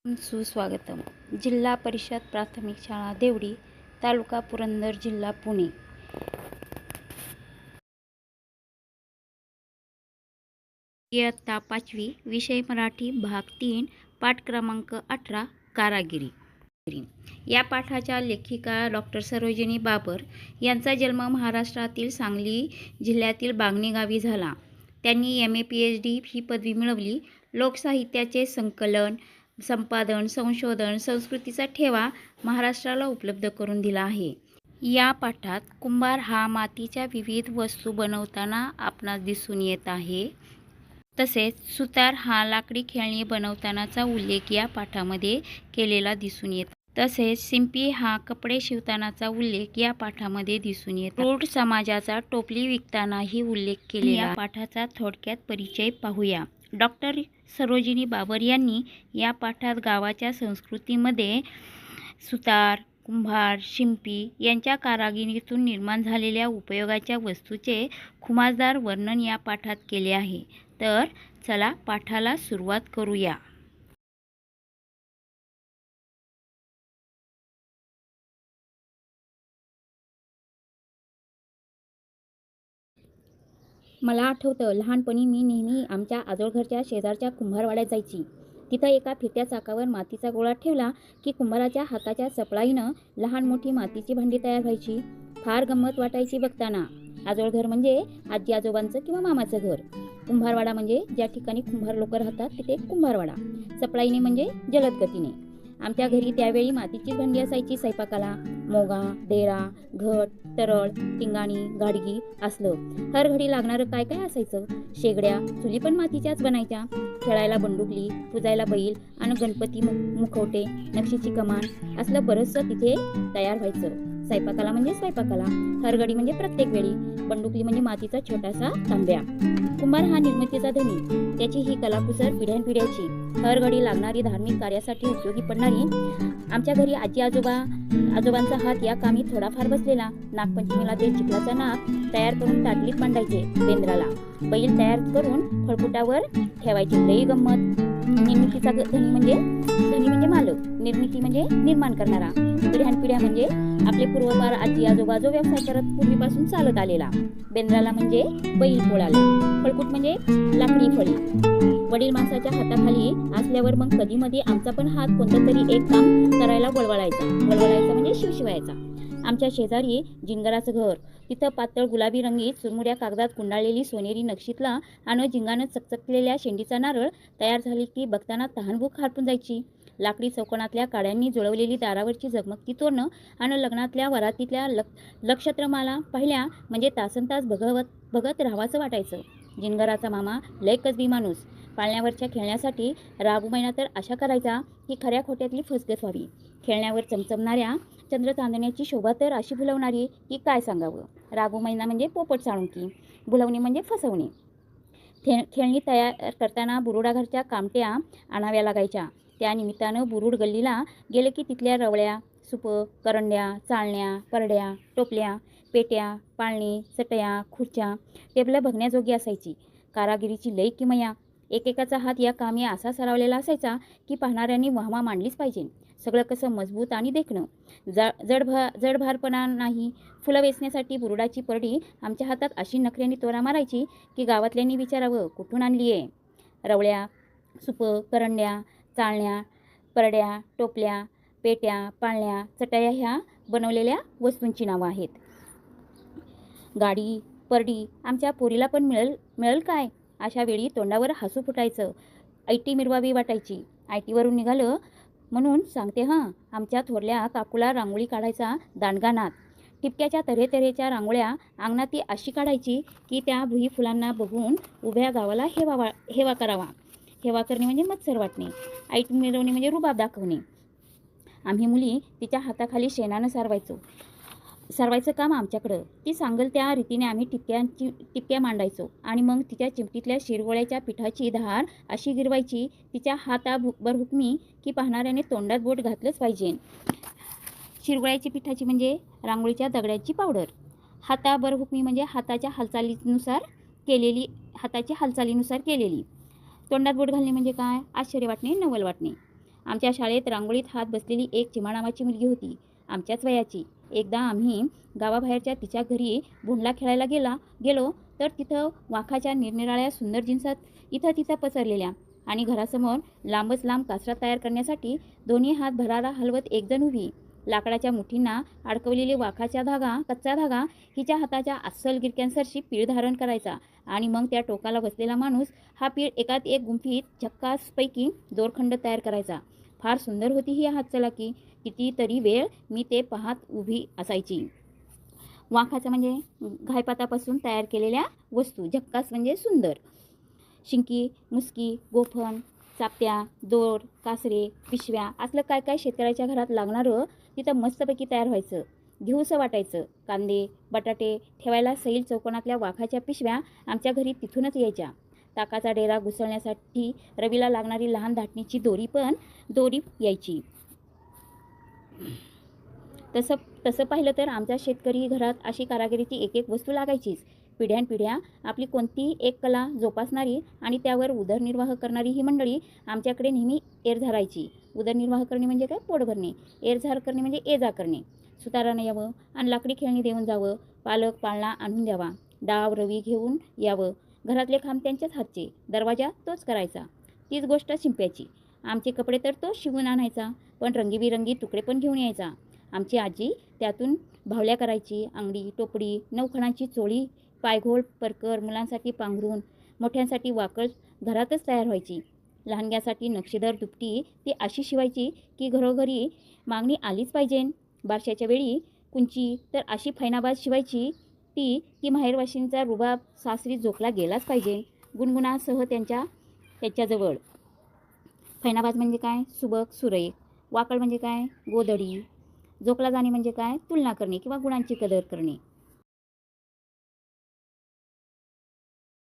सुस्वागतम. जिल्हा परिषद प्राथमिक शाळा देवडी, तालुका पुरंदर, जिल्हा पुणे. इयत्ता 5वी, विषय मराठी, भाग 3, पाठ क्रमांक 18, कारागिरी. या पाठाच्या लेखिका डॉक्टर सरोजिनी बाबर यांचा जन्म महाराष्ट्रातील सांगली जिल्ह्यातील बागणी गावी झाला. त्यांनी MA PhD ही पदवी मिळवली. लोकसाहित्याचे संकलन, संपादन, संशोधन, संस्कृतीचा ठेवा महाराष्ट्राला उपलब्ध करून दिला आहे. या पाठात कुंभार हा मातीच्या विविध वस्तू बनवताना आपणास दिसून येत आहे. तसेच सुतार हा लाकडी खेळणी बनवतानाचा उल्लेख या पाठामध्ये केलेला दिसून येतो. तसेच शिंपी हा कपडे शिवतानाचा उल्लेख या पाठामध्ये दिसून येतो. प्रौढ समाजाचा टोपली विकतानाही उल्लेख केलेला. या पाठाचा थोडक्यात परिचय पाहूया. डॉक्टर सरोजिनी बाबर यांनी या पाठात गावाच्या संस्कृतीमध्ये सुतार, कुंभार, शिंपी यांच्या कारागिरीतून निर्माण झालेल्या उपयोगाच्या वस्तूचे खुमासदार वर्णन या पाठात केले आहे. तर चला पाठाला सुरुवात करूया. मला आठवतं, लहानपणी मी नेहमी आमच्या आजोळघरच्या शेजारच्या कुंभारवाड्यात जायची. तिथं एका फिरत्या चाकावर मातीचा गोळा ठेवला की कुंभाराच्या हाताच्या सपळाईनं लहान मोठी मातीची भांडी तयार व्हायची. फार गंमत वाटायची बघताना. आजोळघर म्हणजे आजी आजोबांचं किंवा मामाचं घर. कुंभारवाडा म्हणजे ज्या ठिकाणी कुंभार लोक राहतात तिथे कुंभारवाडा. सपळाईने म्हणजे जलद गतीने. आमच्या घरी त्यावेळी मातीचीच भांडी असायची स्वयंपाकाला. मोगा, डेरा, घट, तरळ, टिंगाणी, गाडगी असलं. हर घडी लागणारं काय काय असायचं. शेगड्या, चुली पण मातीच्याच बनायच्या. खेळायला बंडुकली, पुजायला बैल आणि गणपती मुखवटे, नक्षीची कमान असलं बरंचसं तिथे तयार व्हायचं. स्वयंपाकाला म्हणजे स्वयंपाकाला, हरघडी म्हणजे प्रत्येक वेळी, बंडुकली म्हणजे मातीचा छोटासा तांब्या. कुंभार हा निर्मितीचा धनी. त्याची ही कलाकुसर पिढ्यानपिढ्याची, हरघडी लागणारी धार्मिक कार्यासाठी उपयोगी पडणारी. आमच्या घरी आजी आजोबांचा हात या कामी थोडाफार बसलेला. नागपंचमीला ते चिखलाचा नाग तयार करून ताटलीत मांडायचे. बेंद्राला बैल तयार करून फळकुटावर ठेवायची. लई गंमत. निर्मितीचा धनी म्हणजे मालक, निर्मिती म्हणजे निर्माण करणारा, पिढ्यानपिढ्या म्हणजे आपले पूर्वपार आजी आजोबा जो व्यवसाय करत पूर्वीपासून चालत आलेला. बेंद्राला म्हणजे बैल पोळाला. फळकूट म्हणजे लाकडी फळी. वडील माणसाच्या हाताखाली असल्यावर मग कधी मध्ये आमचा पण हात कोणतं तरी एक काम करायला वळवळायचा म्हणजे शिवशिवायचा. आमच्या शेजारी जिंगराचं घर. तिथं पातळ गुलाबी रंगीत चुरमुऱ्या कागदात गुंडाळलेली सोनेरी नक्षीतला आणि जिंगानं चकचकलेल्या शेंडीचा नारळ तयार झाली की बघताना तहानभूक हरपून जायची. लाकडी चौकोनातल्या काड्यांनी जुळवलेली दारावरची झगमगती तोरणं आणि लग्नातल्या वरातीतल्या नक्षत्रमाला पाहिल्या म्हणजे तासनतास बघत राहावंसं वाटायचं. जिंगराचा मामा लय कसबी माणूस. पाळण्यावरच्या खेळण्यासाठी रागुमाईना तर अशा करायचा की खऱ्या खोट्यातली फसगत व्हावी. खेळण्यावर चमचमणाऱ्या चंद्रचांदण्याची शोभा तर अशी भुलवणारी की काय सांगावं. रागुमाईना म्हणजे पोपट साळुंकी, भुलवणी म्हणजे फसवणे. खेळणी तयार करताना बुरुडाघरच्या कामट्या आणाव्या लागायच्या. त्या निमित्तानं बुरुड गल्लीला गेले की तिथल्या रवळ्या, सुपं, करंड्या, चाळण्या, परड्या, टोपल्या, पेट्या, पाळणी, चटया, खुर्च्या, टेबलं बघण्याजोगी असायची. कारागिरीची लई किमया. एकेकाचा हात या कामी असा सरावलेला असायचा की पाहणाऱ्यांनी वाहवा मांडलीच पाहिजे. सगळं कसं मजबूत आणि देखणं. जडभारपणा नाही. फुलं वेचण्यासाठी बुरुडाची परडी आमच्या हातात अशी नखऱ्यानी तोरा मारायची की गावातल्यांनी विचारावं कुठून आणली आहे. रवळ्या, सुपं, करंड्या, चाळण्या, परड्या, टोपल्या, पेट्या, पाळण्या, चटया ह्या बनवलेल्या वस्तूंची नावं आहेत. गाडी, परडी आमच्या पोरीला पण मिळेल काय अशा वेळी तोंडावर हसू फुटायचं. ऐटी मिरवावी वाटायची. आयटीवरून निघालं म्हणून सांगते आमच्या थोरल्या काकूला रांगोळी काढायचा दांडगा नाद. टिपक्याच्या तऱ्हेतऱ्हेच्या रांगोळ्या अंगणात ती अशी काढायची की त्या भुई फुलांना बघून उभ्या गावाला हेवा करावा. हेवा करणे म्हणजे मत्सर वाटणे. ऐटी मिरवणे म्हणजे रुबाब दाखवणे. आम्ही मुली तिच्या हाताखाली शेणानं सारवायचं काम आमच्याकडं. ती सांगल त्या रीतीने आम्ही टिपक्या मांडायचो आणि मग तिच्या चिमटीतल्या शिरवळ्याच्या पिठाची धार अशी गिरवायची तिच्या हाताभर हुकमी की पाहणाऱ्याने तोंडात बोट घातलंच पाहिजे. शिरवळ्याची पिठाची म्हणजे रांगोळीच्या दगड्याची पावडर. हाताभर हुकमी म्हणजे हाताच्या हालचालीनुसार केलेली. तोंडात बोट घालणे म्हणजे काय? आश्चर्य वाटणे, नवल वाटणे. आमच्या शाळेत रांगोळीत हात बसलेली एक चिमा नावाची मुलगी होती, आमच्याच वयाची. एकदा आम्ही गावाबाहेरच्या तिच्या घरी भोंडला खेळायला गेलो तर तिथं वाखाच्या निरनिराळ्या सुंदर जिन्सात इथं तिथं पसरलेल्या आणि घरासमोर लांबच लांब कासरा तयार करण्यासाठी दोन्ही हात भरारा हलवत एकजण उभी. लाकडाच्या मुठींना अडकवलेली वाखाचा कच्चा धागा हिच्या हाताच्या अस्सल गिरक्यांसरशी पीळ धारण करायचा आणि मग त्या टोकाला बसलेला माणूस हा पीळ एकात एक गुंफीत झक्कासपैकी दोरखंड तयार करायचा. फार सुंदर होती ही हातचलाकी. कितीतरी वेळ मी ते पाहत उभी असायची. वाखाचं म्हणजे घायपातापासून तयार केलेल्या वस्तू, झक्कास म्हणजे सुंदर. शिंकी, मुसकी, गोफण, चाप्त्या, दोर, कासरे, पिशव्या असलं काय काय शेतकऱ्याच्या घरात लागणारं तिथं मस्तपैकी तयार व्हायचं. घेऊसं वाटायचं. कांदे, बटाटे ठेवायला सैल चौकोनातल्या वाखाच्या पिशव्या आमच्या घरी तिथूनच यायच्या. ताकाचा डेरा घुसळण्यासाठी रवीला लागणारी लहान धाटणीची दोरी यायची. तसं पाहिलं तर आमच्या शेतकरी घरात अशी कारागिरीची एक एक वस्तू लागायचीच. पिढ्यानपिढ्या आपली कोणती एक कला जोपासणारी आणि त्यावर उदरनिर्वाह करणारी ही मंडळी आमच्याकडे नेहमी एरझारायची. उदरनिर्वाह करणे म्हणजे काय? पोट भरणे. एरझार करणे म्हणजे ये-जा करणे. सुतारानं यावं आणि लाकडी खेळणी देऊन जावं. पालक पाळणा आणून द्यावा. डाव रवी घेऊन यावं. घरातले खांब त्यांच्याच हातचे. दरवाजा तोच करायचा. तीच गोष्ट शिंप्याची. आमचे कपडे तर तोच शिवून आणायचा, पण रंगीबिरंगी तुकडे पण घेऊन यायचा. आमची आजी त्यातून भावल्या करायची. अंगडी, टोपडी, 9 खणाची चोळी, पायघोळ, परकर, मुलांसाठी पांघरूण, मोठ्यांसाठी वाकळ घरातच तयार व्हायची. लहानग्यासाठी नक्षीदार दुपटी ती अशी शिवायची की घरोघरी मागणी आलीच पाहिजे. बारशाच्या वेळी कुंची तर अशी फैनाबाज शिवायची ती की माहेरवाशींचा रुबाब सासरी जोखला गेलाच पाहिजे. गुणगुणासह त्यांच्याजवळ. फैनाबाज म्हणजे काय? सुबक, सुरेख. वाकळ म्हणजे काय? गोधडी. जोखला जाणे म्हणजे काय? तुलना करणे किंवा गुणांची कदर करणे.